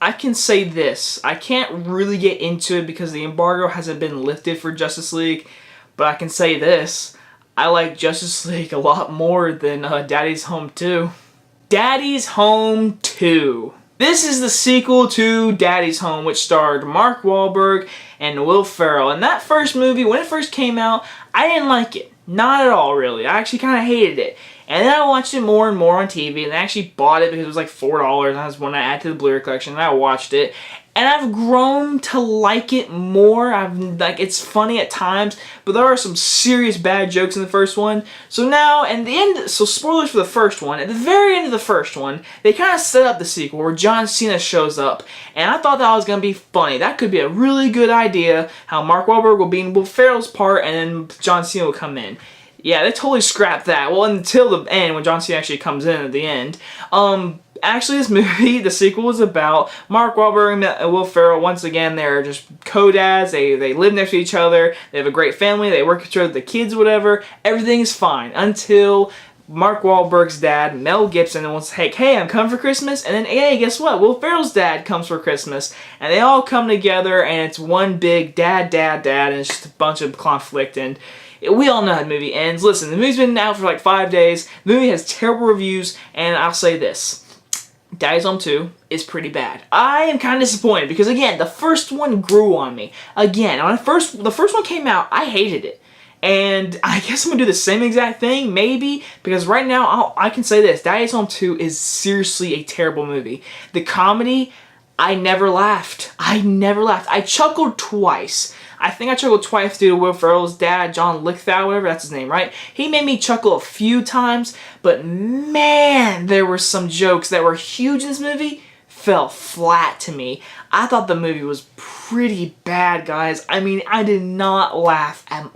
I can say this. I can't really get into it because the embargo hasn't been lifted for Justice League, but I can say this. I like Justice League a lot more than Daddy's Home 2. Daddy's Home 2. This is the sequel to Daddy's Home, which starred Mark Wahlberg and Will Ferrell. And that first movie, when it first came out, I didn't like it. Not at all, really. I actually kind of hated it. And then I watched it more and more on TV, and I actually bought it because it was like $4, and that was when I added to the Blu-ray collection, and I watched it. And I've grown to like it more. It's funny at times, but there are some serious bad jokes in the first one. So now, and the end, so spoilers for the first one, at the very end of the first one, they kind of set up the sequel where John Cena shows up, and I thought that was going to be funny. That could be a really good idea, how Mark Wahlberg will be in Will Ferrell's part, and then John Cena will come in. Yeah, they totally scrapped that. Well, until the end, when John Cena actually comes in at the end. Actually, this movie, the sequel, is about Mark Wahlberg and Will Ferrell. Once again, they're just co-dads. They live next to each other. They have a great family. They work with each other, the kids, whatever. Everything is fine until Mark Wahlberg's dad, Mel Gibson, wants to say, hey, I'm coming for Christmas. And then, hey, guess what? Will Ferrell's dad comes for Christmas. And they all come together, and it's one big dad, and it's just a bunch of conflict. And we all know how the movie ends. Listen, the movie's been out for like 5 days. The movie has terrible reviews, and I'll say this. Daddy's Home 2 is pretty bad. I am kind of disappointed because, again, the first one grew on me. Again, when the first one came out, I hated it. And I guess I'm going to do the same exact thing, maybe, because right now I can say this. Daddy's Home 2 is seriously a terrible movie. The comedy, I never laughed. I chuckled twice. I think I chuckled twice due to Will Ferrell's dad, John Lithgow, whatever, that's his name, right? He made me chuckle a few times, but man, there were some jokes that were huge in this movie, fell flat to me. I thought the movie was pretty bad, guys. I mean, I did not laugh at,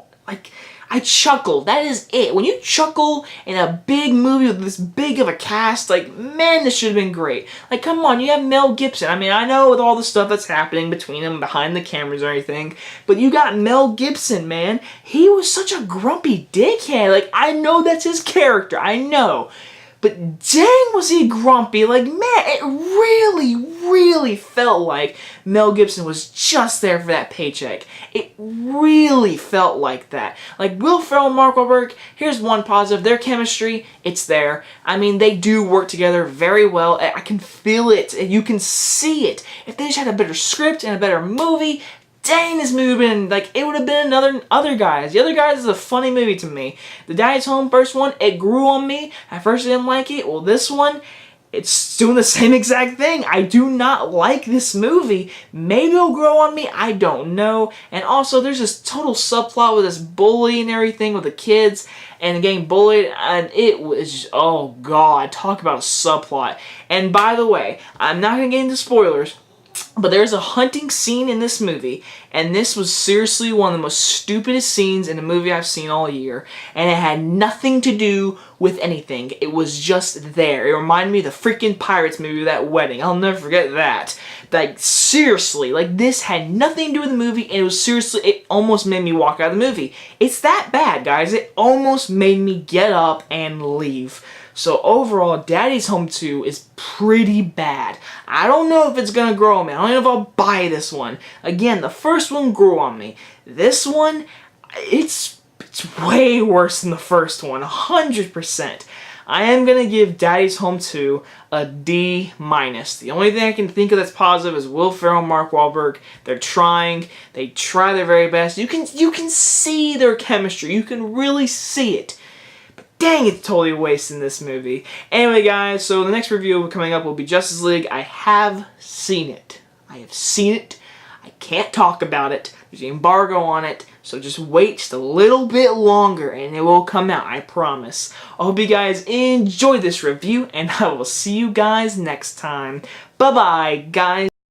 I chuckled. That is it. When you chuckle in a big movie with this big of a cast, man, this should have been great. Come on, you have Mel Gibson. I mean, I know with all the stuff that's happening between them, behind the cameras or anything, but you got Mel Gibson, man. He was such a grumpy dickhead. I know that's his character. I know. But dang, was he grumpy. Man, it really felt like Mel Gibson was just there for that paycheck. It really felt like that. Will Ferrell and Mark Wahlberg, here's one positive. Their chemistry, it's there. I mean, they do work together very well. I can feel it. You can see it. If they just had a better script and a better movie, dang, this movie would have been, it would have been Other Guys. The Other Guys is a funny movie to me. The Daddy's Home first one, it grew on me. At first I didn't like it. Well, this one, it's doing the same exact thing. I do not like this movie. Maybe it'll grow on me. I don't know. And also, there's this total subplot with this bully and everything with the kids and getting bullied. And it was just, oh God, talk about a subplot. And by the way, I'm not going to get into spoilers, but there's a hunting scene in this movie, and this was seriously one of the most stupidest scenes in a movie I've seen all year, and it had nothing to do with anything. It was just there. It reminded me of the freaking Pirates movie, that wedding. I'll never forget that. Seriously, this had nothing to do with the movie, and it was seriously, it almost made me walk out of the movie. It's that bad, guys. It almost made me get up and leave. So overall, Daddy's Home 2 is pretty bad. I don't know if it's going to grow on me. I don't know if I'll buy this one. Again, the first one grew on me. This one, it's way worse than the first one, 100%. I am going to give Daddy's Home 2 a D-. The only thing I can think of that's positive is Will Ferrell and Mark Wahlberg. They're trying. They try their very best. You can see their chemistry. You can really see it. Dang, it's totally wasting this movie. Anyway, guys, so the next review coming up will be Justice League. I have seen it. I can't talk about it. There's an embargo on it. So just wait just a little bit longer and it will come out, I promise. I hope you guys enjoyed this review, and I will see you guys next time. Bye-bye, guys.